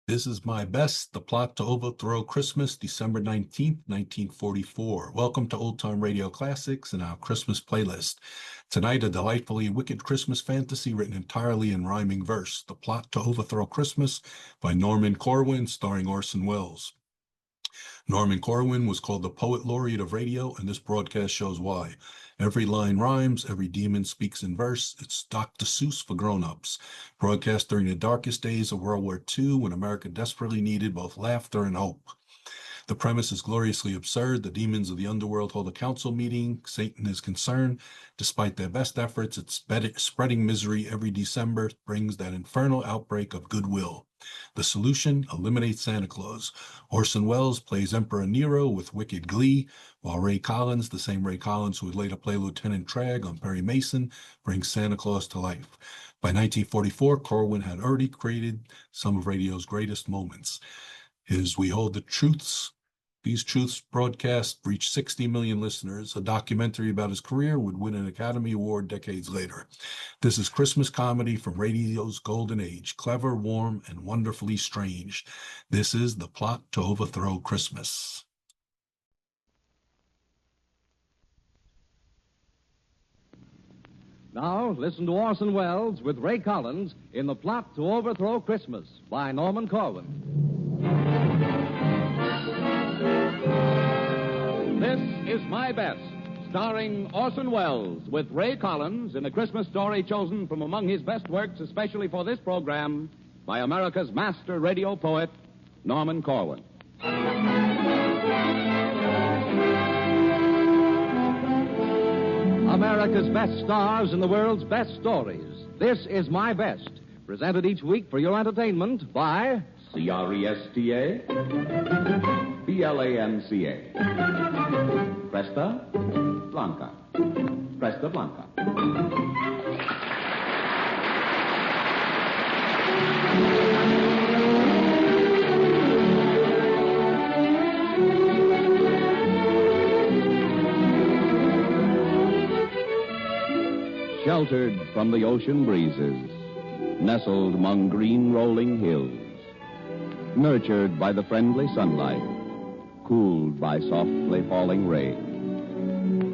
This is my best, the plot to overthrow Christmas, December 19th, 1944. Welcome to Old Time Radio Classics and our Christmas playlist. Tonight, a delightfully wicked Christmas fantasy written entirely in rhyming verse, The Plot to Overthrow Christmas by Norman Corwin, starring Orson Welles. Norman Corwin was called the Poet Laureate of Radio, and this broadcast shows why. Every line rhymes, every demon speaks in verse. It's Dr. Seuss for grown-ups. Broadcast during the darkest days of World War II when America desperately needed both laughter and hope. The premise is gloriously absurd. The demons of the underworld hold a council meeting. Satan is concerned. Despite their best efforts at spreading misery every December brings that infernal outbreak of goodwill. The solution, eliminate Santa Claus. Orson Welles plays Emperor Nero with wicked glee, while Ray Collins, the same Ray Collins who would later play Lieutenant Tragg on Perry Mason, brings Santa Claus to life. By 1944, Corwin had already created some of radio's greatest moments. His We Hold the Truths. These Truths broadcast reached 60 million listeners. A documentary about his career would win an Academy Award decades later. This is Christmas comedy from radio's golden age, clever, warm, and wonderfully strange. This is The Plot to Overthrow Christmas. Now, listen to Orson Welles with Ray Collins in The Plot to Overthrow Christmas by Norman Corwin. This is My Best, starring Orson Welles with Ray Collins in a Christmas story chosen from among his best works, especially for this program, by America's master radio poet, Norman Corwin. America's best stars in the world's best stories. This is My Best, presented each week for your entertainment by C-R-E-S-T-A, B-L-A-N-C-A. Presta Blanca. Presta Blanca. Sheltered from the ocean breezes, nestled among green rolling hills, nurtured by the friendly sunlight, cooled by softly falling rain.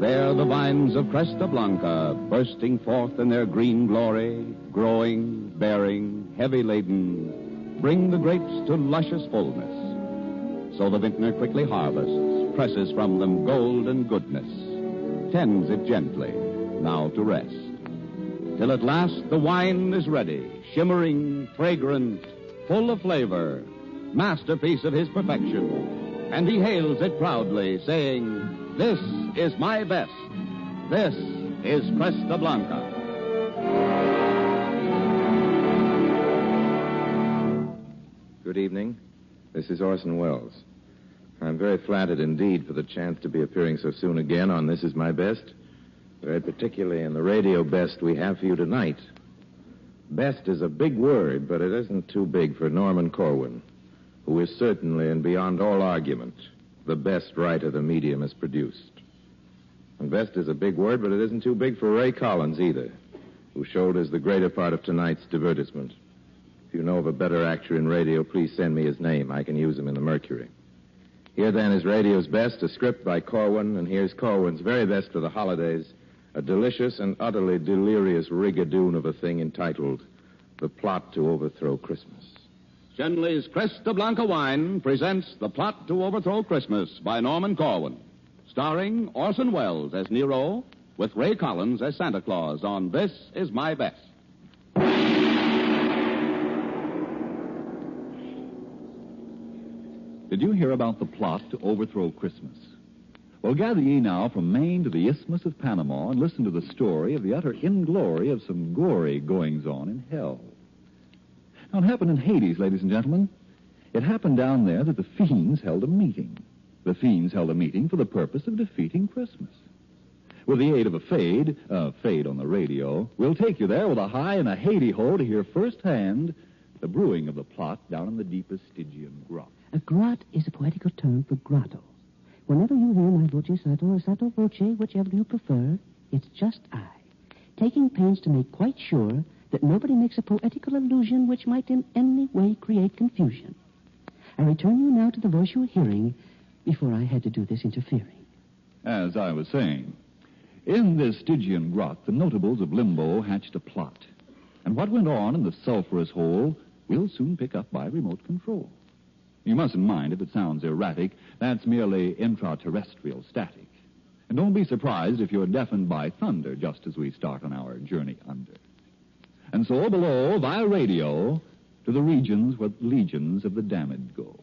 There the vines of Cresta Blanca, bursting forth in their green glory, growing, bearing, heavy laden, bring the grapes to luscious fullness. So the vintner quickly harvests, presses from them gold and goodness, tends it gently, now to rest. Till at last the wine is ready, shimmering, fragrant, full of flavor, masterpiece of his perfection. And he hails it proudly, saying, "This is my best. This is Cresta Blanca." Good evening. This is Orson Welles. I'm very flattered indeed for the chance to be appearing so soon again on This Is My Best, very particularly in the radio best we have for you tonight. Best is a big word, but it isn't too big for Norman Corwin, who is certainly and beyond all argument the best writer the medium has produced. And best is a big word, but it isn't too big for Ray Collins either, who showed us the greater part of tonight's divertisement. If you know of a better actor in radio, please send me his name. I can use him in the Mercury. Here then is radio's best, a script by Corwin, and here's Corwin's very best for the holidays, a delicious and utterly delirious rigadoon of a thing entitled The Plot to Overthrow Christmas. Shenley's Cresta Blanca wine presents The Plot to Overthrow Christmas by Norman Corwin, starring Orson Welles as Nero, with Ray Collins as Santa Claus on This Is My Best. Did you hear about the plot to overthrow Christmas? Well, gather ye now from Maine to the Isthmus of Panama and listen to the story of the utter inglory of some gory goings-on in hell. Now, it happened in Hades, ladies and gentlemen. It happened down there that the fiends held a meeting. The fiends held a meeting for the purpose of defeating Christmas. With the aid of a fade on the radio, we'll take you there with a high and a Hades-ho to hear firsthand the brewing of the plot down in the deepest Stygian grot. A grot is a poetical term for grotto. Whenever you hear my voce sotto or sotto voce, whichever you prefer, it's just I, taking pains to make quite sure that nobody makes a poetical allusion which might in any way create confusion. I return you now to the voice you were hearing before I had to do this interfering. As I was saying, in this Stygian grot, the notables of Limbo hatched a plot. And what went on in the sulphurous hole we'll soon pick up by remote control. You mustn't mind if it sounds erratic. That's merely intra-terrestrial static. And don't be surprised if you're deafened by thunder just as we start on our journey under. And so below, via radio, to the regions where legions of the damned go.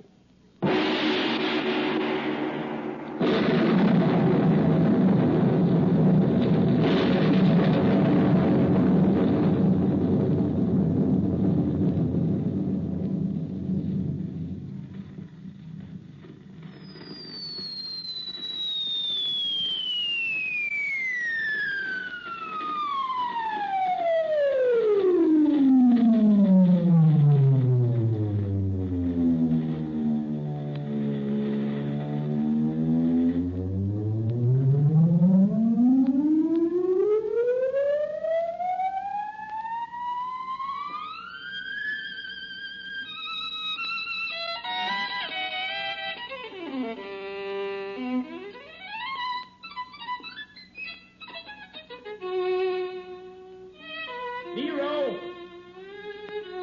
Nero!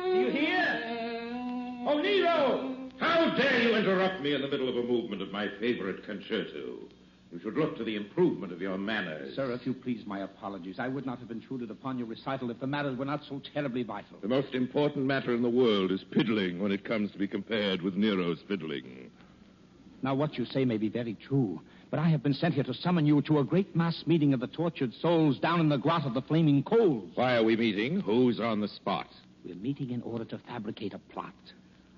Do you hear? Oh, Nero! How dare you interrupt me in the middle of a movement of my favorite concerto? You should look to the improvement of your manners. Sir, if you please, my apologies. I would not have intruded upon your recital if the matters were not so terribly vital. The most important matter in the world is piddling when it comes to be compared with Nero's fiddling. Now, what you say may be very true, but I have been sent here to summon you to a great mass meeting of the tortured souls down in the grot of the flaming coals. Why are we meeting? Who's on the spot? We're meeting in order to fabricate a plot.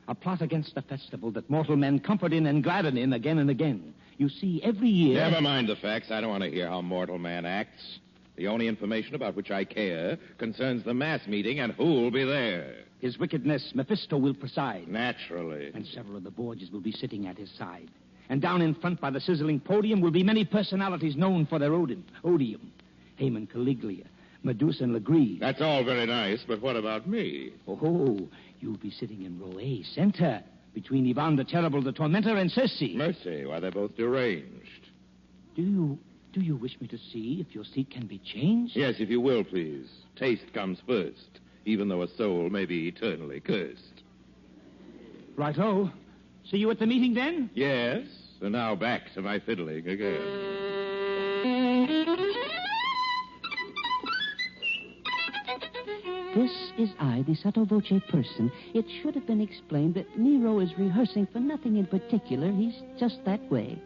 A plot against the festival that mortal men comfort in and gladden in again and again. You see, every year... Never mind the facts. I don't want to hear how mortal man acts. The only information about which I care concerns the mass meeting and who'll be there. His wickedness, Mephisto, will preside. Naturally. And several of the Borgias will be sitting at his side. And down in front by the sizzling podium will be many personalities known for their odium. Haman Caligula, Medusa and Legree. That's all very nice, but what about me? Oh, you'll be sitting in row A, center, between Ivan the Terrible, the Tormentor, and Circe. Mercy, why, they're both deranged. Do you wish me to see if your seat can be changed? Yes, if you will, please. Taste comes first, even though a soul may be eternally cursed. Right-o. See you at the meeting, then? Yes, and now back to my fiddling again. This is I, the sotto voce person. It should have been explained that Nero is rehearsing for nothing in particular. He's just that way.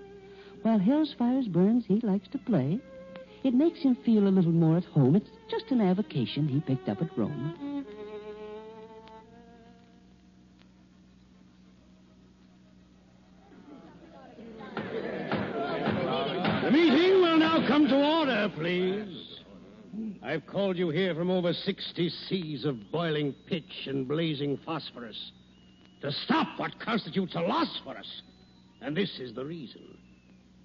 While hell's fires burns, he likes to play. It makes him feel a little more at home. It's just an avocation he picked up at Rome. The meeting will now come to order, please. I've called you here from over 60 seas of boiling pitch and blazing phosphorus to stop what constitutes a loss for us. And this is the reason.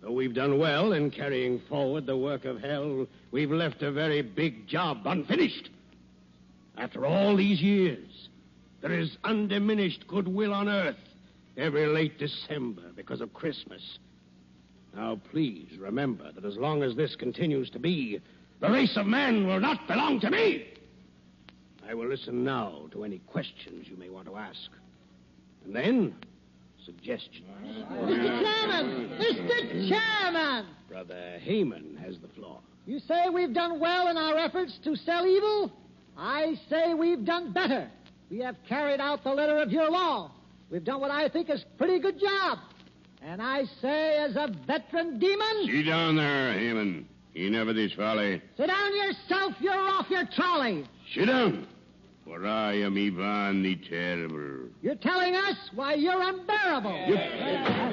Though we've done well in carrying forward the work of hell, we've left a very big job unfinished. After all these years, there is undiminished goodwill on earth every late December because of Christmas. Now, please remember that as long as this continues to be, the race of man will not belong to me. I will listen now to any questions you may want to ask. And then, suggestions. Mr. Chairman! Mr. Chairman! Brother Haman has the floor. You say we've done well in our efforts to sell evil? I say we've done better. We have carried out the letter of your law. We've done what I think is a pretty good job. And I say, as a veteran demon... Sit down there, Haman. Enough of this folly. Sit down yourself. You're off your trolley. Sit down. For I am Ivan the Terrible. You're telling us why you're unbearable.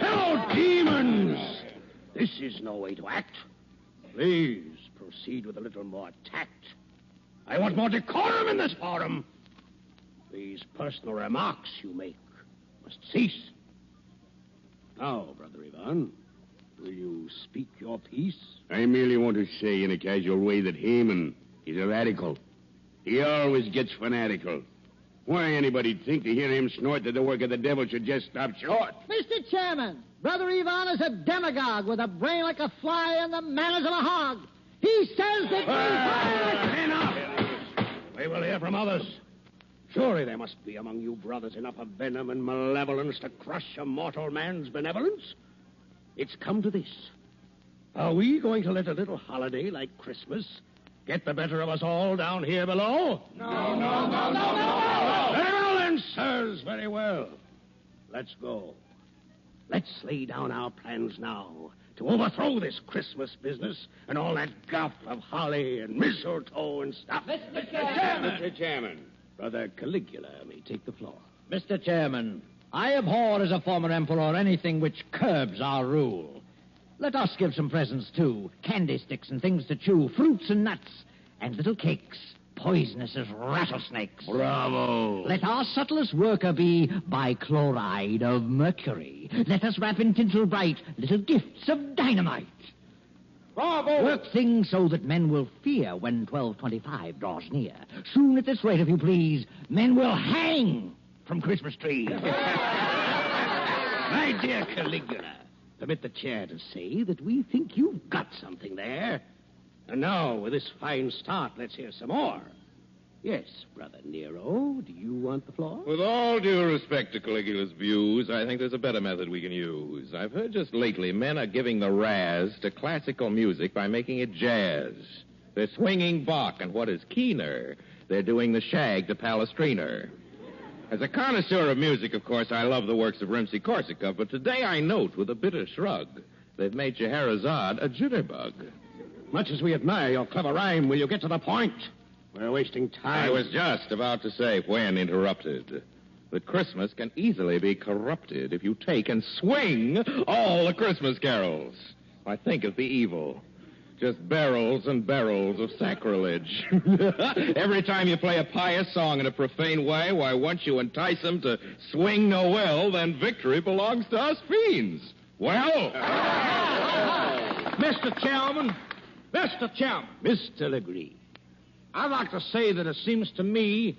Hello, demons! This is no way to act. Please proceed with a little more tact. I want more decorum in this forum. These personal remarks you make must cease. Now, Brother Ivan, will you speak your piece? I merely want to say in a casual way that Haman is a radical. He always gets fanatical. Why anybody'd think to hear him snort that the work of the devil should just stop short? Mr. Chairman, Brother Ivan is a demagogue with a brain like a fly and the manners of a hog. He says that Enough! We will hear from others. Surely there must be among you brothers enough of venom and malevolence to crush a mortal man's benevolence. It's come to this. Are we going to let a little holiday like Christmas get the better of us all down here below? No. Well, then, sirs, very well. Let's go. Let's lay down our plans now to overthrow this Christmas business and all that guff of holly and mistletoe and stuff. Mr. Chairman. Brother Caligula may take the floor. Mr. Chairman, I abhor as a former emperor anything which curbs our rule. Let us give some presents, too. Candy sticks and things to chew, fruits and nuts, and little cakes, poisonous as rattlesnakes. Bravo. Let our subtlest worker be bichloride of mercury. Let us wrap in tinsel bright little gifts of dynamite. Bravo. Work things so that men will fear when 12:25 draws near. Soon at this rate, if you please, men will hang from Christmas trees. My dear Caligula, permit the chair to say that we think you've got something there. And now, with this fine start, let's hear some more. Yes, Brother Nero, do you want the floor? With all due respect to Caligula's views, I think there's a better method we can use. I've heard just lately men are giving the razz to classical music by making it jazz. They're swinging Bach, and what is keener, they're doing the shag to Palestrina. As a connoisseur of music, of course, I love the works of Rimsky-Korsakov, but today I note with a bitter shrug they've made Scheherazade a jitterbug. Much as we admire your clever rhyme, will you get to the point? We're wasting time. I was just about to say, when interrupted, that Christmas can easily be corrupted if you take and swing all the Christmas carols. I think of the evil. Just barrels and barrels of sacrilege. Every time you play a pious song in a profane way, why, once you entice them to swing Noel, then victory belongs to us fiends. Well? Mr. Chairman, Mr. Legree, I'd like to say that it seems to me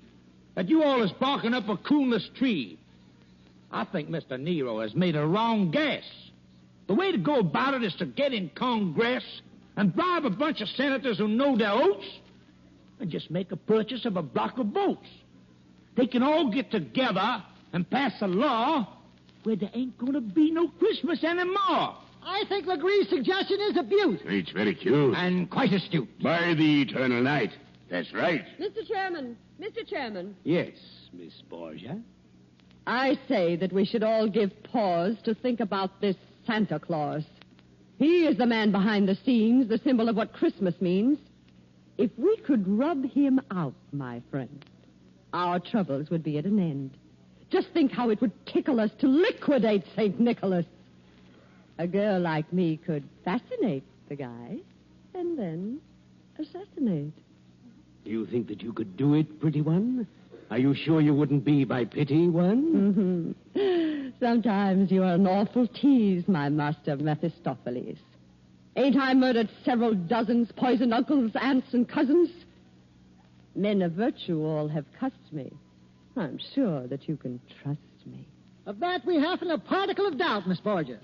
that you all is barking up a coolness tree. I think Mr. Nero has made a wrong guess. The way to go about it is to get in Congress and bribe a bunch of senators who know their oaths and just make a purchase of a block of votes. They can all get together and pass a law where there ain't going to be no Christmas anymore. I think Legree's suggestion is abuse. It's very cute. And quite astute. By the eternal night. That's right. Mr. Chairman. Yes, Miss Borgia. I say that we should all give pause to think about this Santa Claus. He is the man behind the scenes, the symbol of what Christmas means. If we could rub him out, my friend, our troubles would be at an end. Just think how it would tickle us to liquidate St. Nicholas. A girl like me could fascinate the guy and then assassinate. You think that you could do it, pretty one? Are you sure you wouldn't be by pity one? Mm-hmm. Sometimes you are an awful tease, my master Mephistopheles. Ain't I murdered several dozens, poisoned uncles, aunts, and cousins? Men of virtue all have cussed me. I'm sure that you can trust me. Of that we haven't a particle of doubt, Miss Borgia.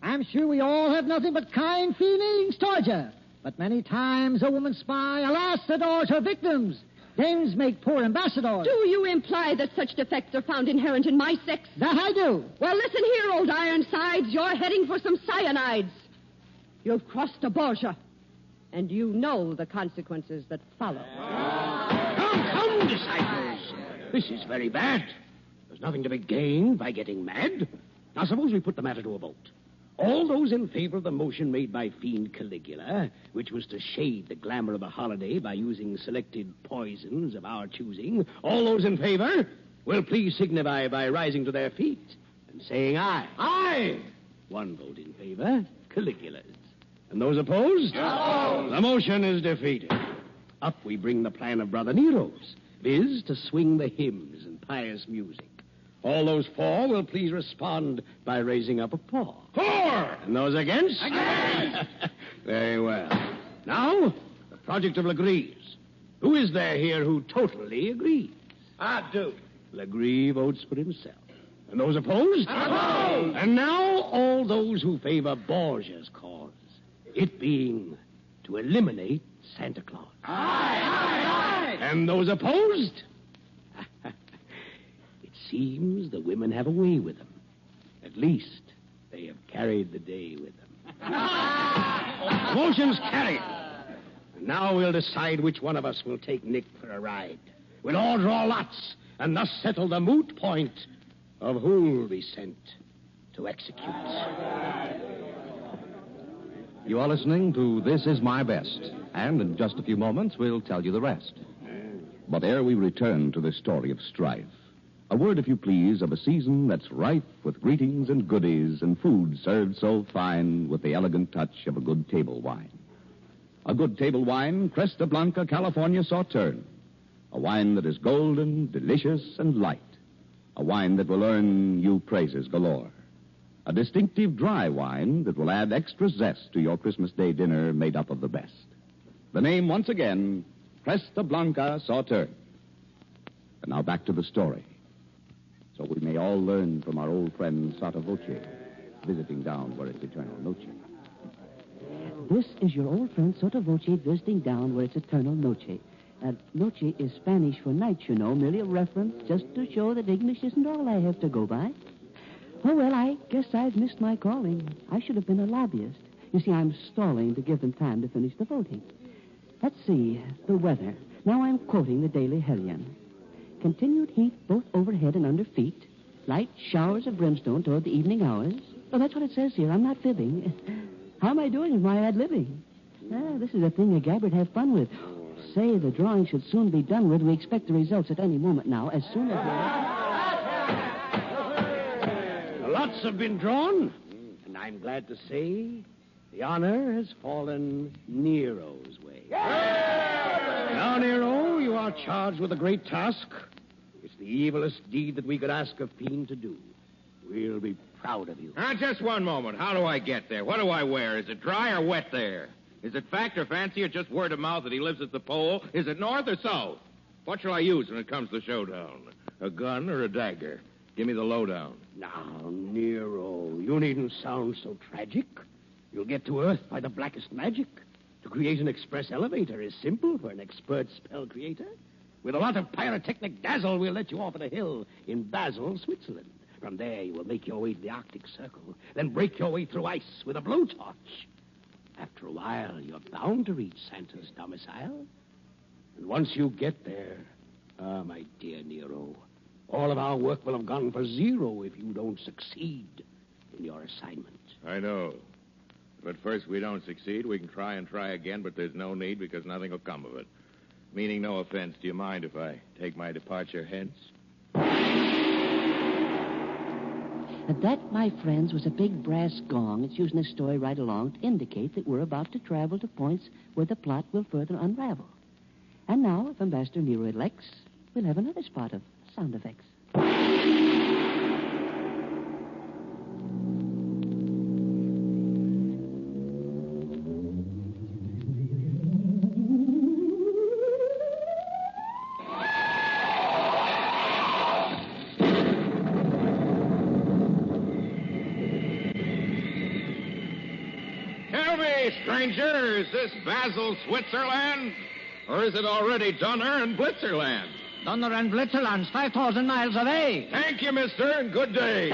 I'm sure we all have nothing but kind feelings towards you. But many times a woman spy, alas, adores her victims. Dames make poor ambassadors. Do you imply that such defects are found inherent in my sex? That I do. Well, listen here, old Ironsides. You're heading for some cyanides. You've crossed a Borgia, and you know the consequences that follow. Come, disciples. This is very bad. There's nothing to be gained by getting mad. Now, suppose we put the matter to a vote. All those in favor of the motion made by Fiend Caligula, which was to shade the glamour of the holiday by using selected poisons of our choosing, all those in favor will please signify by rising to their feet and saying aye. Aye! One vote in favor, Caligula's. And those opposed? No. The motion is defeated. Up we bring the plan of Brother Nero's, viz. To swing the hymns and pious music. All those for will please respond by raising up a paw. For! And those against? Against! Very well. Now, the project of Legree's. Who is there here who totally agrees? I do. Legree votes for himself. And those opposed? Opposed! And now all those who favor Borgia's cause, it being to eliminate Santa Claus. Aye, aye, aye! And those opposed? It seems the women have a way with them. At least they have carried the day with them. Motion's carried. And now we'll decide which one of us will take Nick for a ride. We'll all draw lots and thus settle the moot point of who'll be sent to execute. You are listening to This Is My Best, and in just a few moments we'll tell you the rest. But ere we return to the story of strife, a word, if you please, of a season that's rife with greetings and goodies and food served so fine with the elegant touch of a good table wine. A good table wine, Cresta Blanca California Sauterne. A wine that is golden, delicious, and light. A wine that will earn you praises galore. A distinctive dry wine that will add extra zest to your Christmas Day dinner made up of the best. The name, once again, Cresta Blanca Sauterne. And now back to the story. So we may all learn from our old friend Santa Voce, visiting down where it's eternal noche. This is your old friend Santa Voce visiting down where it's eternal noche. Noche is Spanish for night, you know, merely a reference just to show that English isn't all I have to go by. Oh, well, I guess I've missed my calling. I should have been a lobbyist. You see, I'm stalling to give them time to finish the voting. Let's see, the weather. Now I'm quoting the Daily Hellion. Continued heat both overhead and under feet. Light showers of brimstone toward the evening hours. Oh, that's what it says here. I'm not fibbing. How am I doing with my ad-libbing? This is a thing a Gabbard have fun with. Say, the drawing should soon be done with. We expect the results at any moment now, as soon as... Lots have been drawn, and I'm glad to say the honor has fallen Nero's way. Now, Nero, you are charged with a great task. It's the evilest deed that we could ask a fiend to do. We'll be proud of you. Now, just one moment. How do I get there? What do I wear? Is it dry or wet there? Is it fact or fancy or just word of mouth that he lives at the pole? Is it north or south? What shall I use when it comes to showdown? A gun or a dagger? Give me the lowdown. Now, Nero, you needn't sound so tragic. You'll get to Earth by the blackest magic. To create an express elevator is simple for an expert spell creator. With a lot of pyrotechnic dazzle, we'll let you off at a hill in Basel, Switzerland. From there, you will make your way to the Arctic Circle, then break your way through ice with a blowtorch. After a while, you're bound to reach Santa's domicile. And once you get there, my dear Nero, all of our work will have gone for zero if you don't succeed in your assignment. I know. But first we don't succeed, we can try and try again, but there's no need because nothing will come of it. Meaning no offense. Do you mind if I take my departure hence? And that, my friends, was a big brass gong. It's using this story right along to indicate that we're about to travel to points where the plot will further unravel. And now, if Ambassador Nero elects, we'll have another spot of sound effects. Stranger, is this Basel, Switzerland? Or is it already Donner and Blitzerland? Donner and Blitzerland's 5,000 miles away. Thank you, mister, and good day.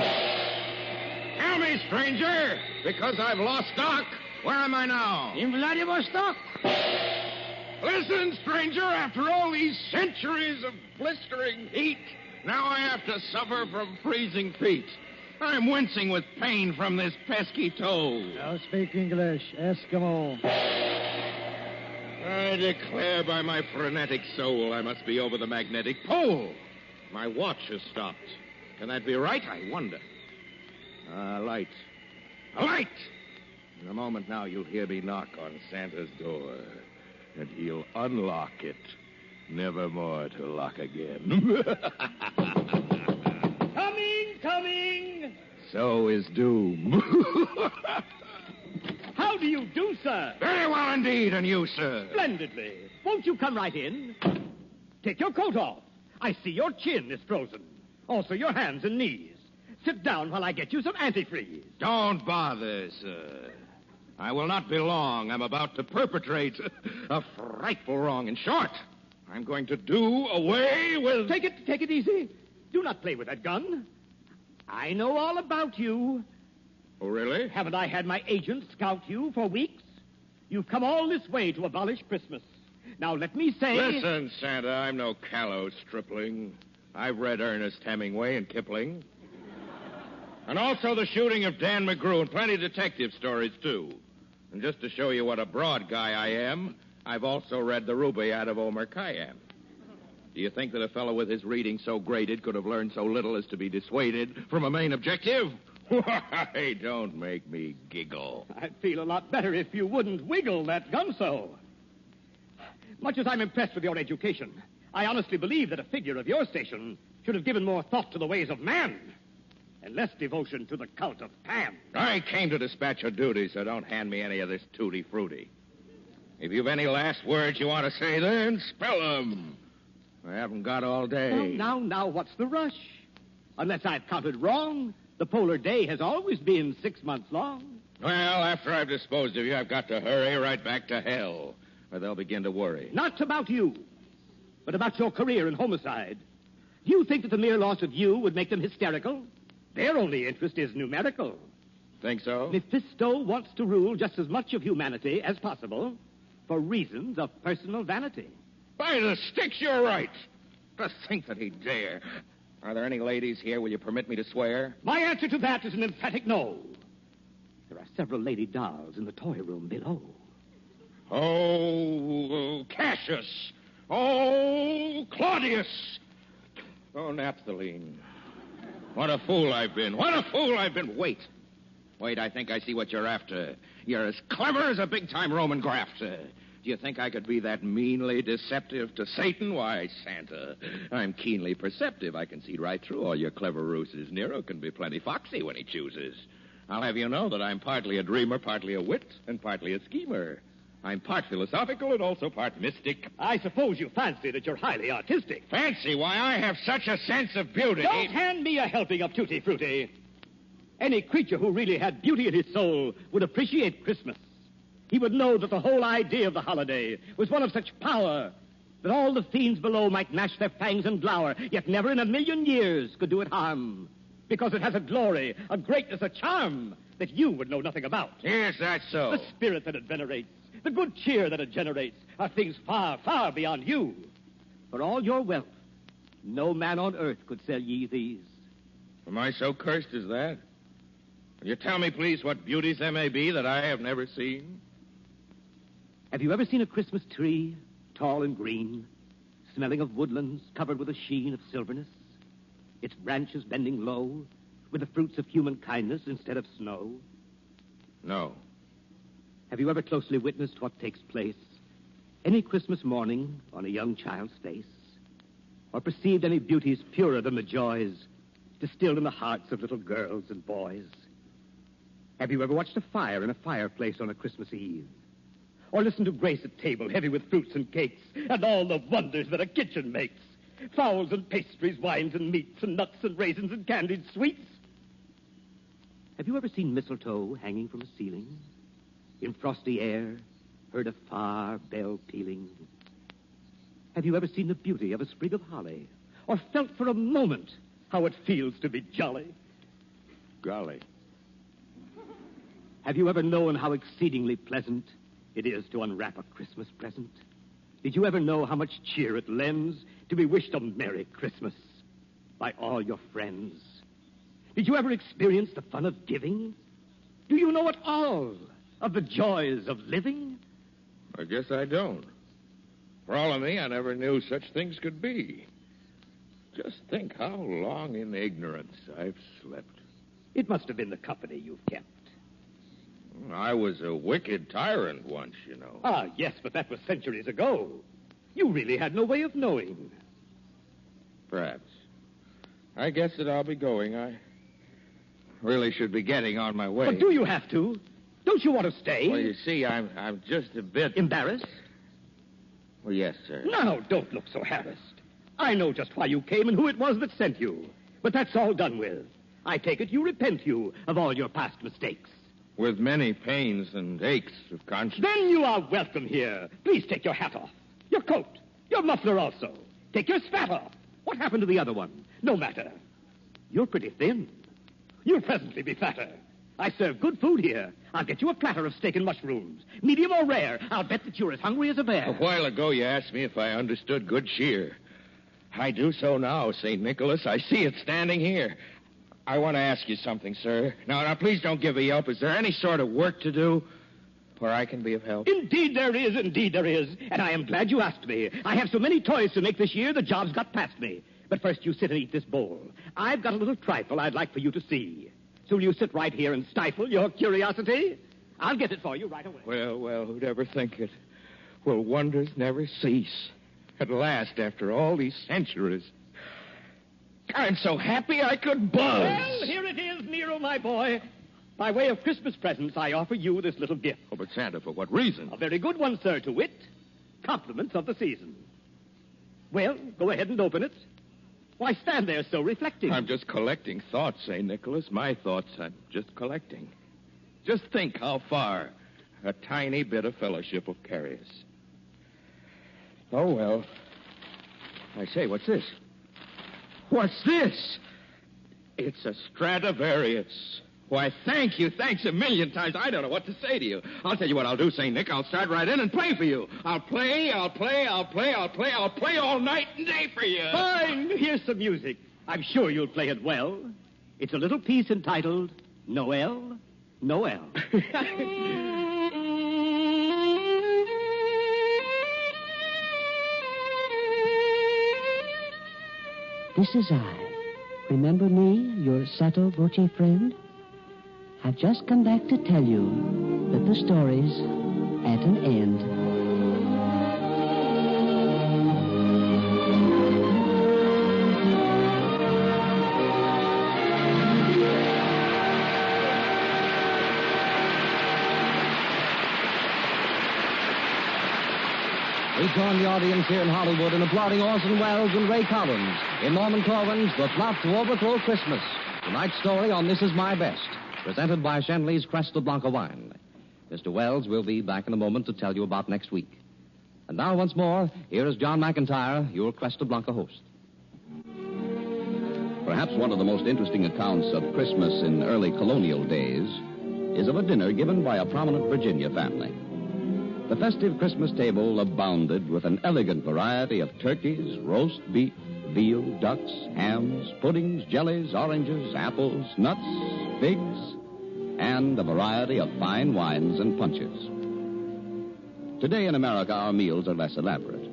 Tell me, stranger, because I've lost stock, where am I now? In Vladivostok. Listen, stranger, after all these centuries of blistering heat, now I have to suffer from freezing feet. I'm wincing with pain from this pesky toe. Now speak English, Eskimo. I declare by my frenetic soul I must be over the magnetic pole. My watch has stopped. Can that be right? I wonder. A light. A light! In a moment now you'll hear me knock on Santa's door. And he'll unlock it. Never more to lock again. Coming! So is doom. How do you do, sir? Very well indeed, and you, sir? Splendidly. Won't you come right in? Take your coat off. I see your chin is frozen. Also your hands and knees. Sit down while I get you some antifreeze. Don't bother, sir. I will not be long. I'm about to perpetrate a frightful wrong. In short, I'm going to do away with... Take it easy. Do not play with that gun. I know all about you. Oh, really? Haven't I had my agent scout you for weeks? You've come all this way to abolish Christmas. Now, let me say... Listen, Santa, I'm no callow stripling. I've read Ernest Hemingway and Kipling. And also the shooting of Dan McGrew and plenty of detective stories, too. And just to show you what a broad guy I am, I've also read the Rubaiyat of Omar Khayyam. Do you think that a fellow with his reading so graded could have learned so little as to be dissuaded from a main objective? Why, don't make me giggle. I'd feel a lot better if you wouldn't wiggle that gun so. Much as I'm impressed with your education, I honestly believe that a figure of your station should have given more thought to the ways of man and less devotion to the cult of Pan. I came to dispatch a duty, so don't hand me any of this tutti-frutti. If you've any last words you want to say, then spell them. I haven't got all day. Now, what's the rush? Unless I've counted wrong, the polar day has always been 6 months long. Well, after I've disposed of you, I've got to hurry right back to hell, where they'll begin to worry. Not about you, but about your career in homicide. Do you think that the mere loss of you would make them hysterical? Their only interest is numerical. Think so? Mephisto wants to rule just as much of humanity as possible for reasons of personal vanity. By the sticks, you're right. To think that he'd dare. Are there any ladies here? Will you permit me to swear? My answer to that is an emphatic no. There are several lady dolls in the toy room below. Oh, Cassius. Oh, Claudius. Oh, Naphthaline. What a fool I've been. What a fool I've been. Wait, I think I see what you're after. You're as clever as a big-time Roman grafter. Do you think I could be that meanly deceptive to Satan? Why, Santa, I'm keenly perceptive. I can see right through all your clever ruses. Nero can be plenty foxy when he chooses. I'll have you know that I'm partly a dreamer, partly a wit, and partly a schemer. I'm part philosophical and also part mystic. I suppose you fancy that you're highly artistic. Fancy? Why, I have such a sense of beauty. Don't hand me a helping of tutti frutti. Any creature who really had beauty in his soul would appreciate Christmas. He would know that the whole idea of the holiday was one of such power that all the fiends below might gnash their fangs and glower, yet never in a million years could do it harm. Because it has a glory, a greatness, a charm that you would know nothing about. Yes, that's so. The spirit that it venerates, the good cheer that it generates, are things far, far beyond you. For all your wealth, no man on earth could sell ye these. Am I so cursed as that? Will you tell me, please, what beauties there may be that I have never seen? Have you ever seen a Christmas tree, tall and green, smelling of woodlands covered with a sheen of silverness? Its branches bending low, with the fruits of human kindness instead of snow? No. Have you ever closely witnessed what takes place any Christmas morning on a young child's face? Or perceived any beauties purer than the joys distilled in the hearts of little girls and boys? Have you ever watched a fire in a fireplace on a Christmas Eve? Or listened to grace at table heavy with fruits and cakes and all the wonders that a kitchen makes? Fowls and pastries, wines and meats and nuts and raisins and candied sweets? Have you ever seen mistletoe hanging from a ceiling? In frosty air, heard a far bell pealing? Have you ever seen the beauty of a sprig of holly? Or felt for a moment how it feels to be jolly? Golly. Have you ever known how exceedingly pleasant it is to unwrap a Christmas present? Did you ever know how much cheer it lends to be wished a Merry Christmas by all your friends? Did you ever experience the fun of giving? Do you know at all of the joys of living? I guess I don't. For all of me, I never knew such things could be. Just think how long in ignorance I've slept. It must have been the company you've kept. I was a wicked tyrant once, you know. Ah, yes, but that was centuries ago. You really had no way of knowing. Perhaps. I guess that I'll be going. I really should be getting on my way. But do you have to? Don't you want to stay? Well, you see, I'm just a bit... Embarrassed? Well, yes, sir. No, don't look so harassed. I know just why you came and who it was that sent you. But that's all done with. I take it you repent you of all your past mistakes. With many pains and aches of conscience. Then you are welcome here. Please take your hat off. Your coat. Your muffler also. Take your spat off. What happened to the other one? No matter. You're pretty thin. You'll presently be fatter. I serve good food here. I'll get you a platter of steak and mushrooms. Medium or rare. I'll bet that you're as hungry as a bear. A while ago, you asked me if I understood good cheer. I do so now, St. Nicholas. I see it standing here. I want to ask you something, sir. Now, please don't give a yelp. Is there any sort of work to do where I can be of help? Indeed there is, indeed there is. And I am glad you asked me. I have so many toys to make this year, the job's got past me. But first you sit and eat this bowl. I've got a little trifle I'd like for you to see. So will you sit right here and stifle your curiosity? I'll get it for you right away. Well, who'd ever think it? Will wonders never cease? At last, after all these centuries. I'm so happy I could buzz. Well, here it is, Nero, my boy. By way of Christmas presents, I offer you this little gift. Oh, but Santa, for what reason? A very good one, sir, to wit. Compliments of the season. Well, go ahead and open it. Why stand there so reflecting? I'm just collecting thoughts, St. Nicholas. My thoughts I'm just collecting. Just think how far a tiny bit of fellowship will carry us. Oh, well. I say, what's this? What's this? It's a Stradivarius. Why, thank you. Thanks a million times. I don't know what to say to you. I'll tell you what I'll do, St. Nick. I'll start right in and play for you. I'll play all night and day for you. Fine. Here's some music. I'm sure you'll play it well. It's a little piece entitled Noel, Noel. This is I. Remember me, your Santa Voce friend? I've just come back to tell you that the story's at an end. We join the audience here in Hollywood in applauding Orson Welles and Ray Collins in Norman Corwin's The Plot to Overthrow Christmas. Tonight's story on This Is My Best, presented by Shenley's Cresta Blanca wine. Mr. Wells will be back in a moment to tell you about next week. And now, once more, here is John McIntyre, your Cresta Blanca host. Perhaps one of the most interesting accounts of Christmas in early colonial days is of a dinner given by a prominent Virginia family. The festive Christmas table abounded with an elegant variety of turkeys, roast beef, veal, ducks, hams, puddings, jellies, oranges, apples, nuts, figs, and a variety of fine wines and punches. Today in America, our meals are less elaborate.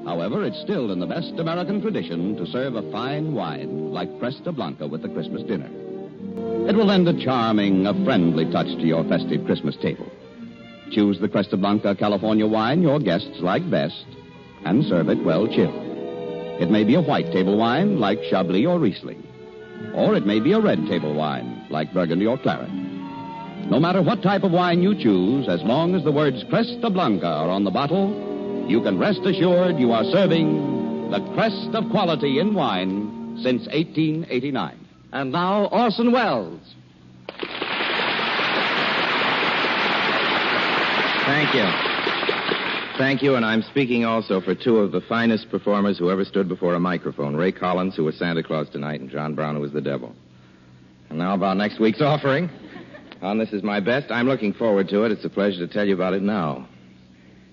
However, it's still in the best American tradition to serve a fine wine like Cresta Blanca with the Christmas dinner. It will lend a charming, a friendly touch to your festive Christmas table. Choose the Cresta Blanca California wine your guests like best and serve it well chilled. It may be a white table wine like Chablis or Riesling, or it may be a red table wine like Burgundy or Claret. No matter what type of wine you choose, as long as the words Cresta Blanca are on the bottle, you can rest assured you are serving the crest of quality in wine since 1889. And now, Orson Welles. Thank you. Thank you, and I'm speaking also for two of the finest performers who ever stood before a microphone, Ray Collins, who was Santa Claus tonight, and John Brown, who was the devil. And now about next week's offering. On This Is My Best, I'm looking forward to it. It's a pleasure to tell you about it now.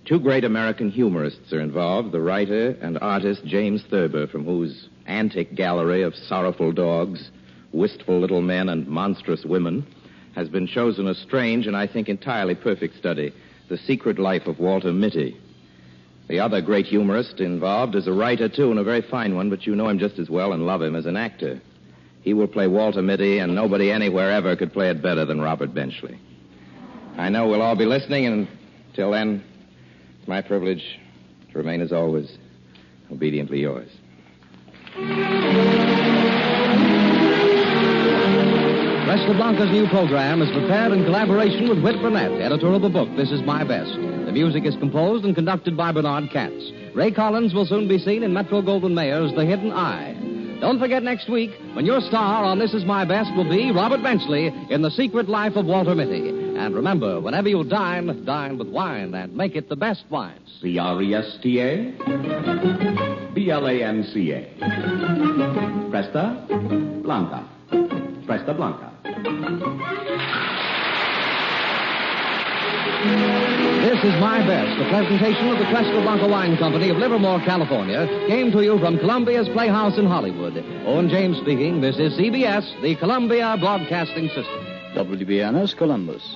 Two great American humorists are involved, the writer and artist James Thurber, from whose antic gallery of sorrowful dogs, wistful little men, and monstrous women has been chosen a strange and I think entirely perfect study, The Secret Life of Walter Mitty. The other great humorist involved is a writer, too, and a very fine one, but you know him just as well and love him as an actor. He will play Walter Mitty, and nobody anywhere ever could play it better than Robert Benchley. I know we'll all be listening, and till then, it's my privilege to remain, as always, obediently yours. Cresta Blanca's new program is prepared in collaboration with Whit Burnett, editor of the book, This Is My Best. The music is composed and conducted by Bernard Katz. Ray Collins will soon be seen in Metro-Goldwyn-Mayer's The Hidden Eye. Don't forget next week when your star on This Is My Best will be Robert Benchley in The Secret Life of Walter Mitty. And remember, whenever you dine, dine with wine and make it the best wines. Presta, Blanca. Presta, Blanca. Presta Blanca. This Is My Best, a presentation of the Presta Blanca Wine Company of Livermore, California, came to you from Columbia's Playhouse in Hollywood. Owen James speaking. This is CBS, the Columbia Broadcasting System. WBNS Columbus.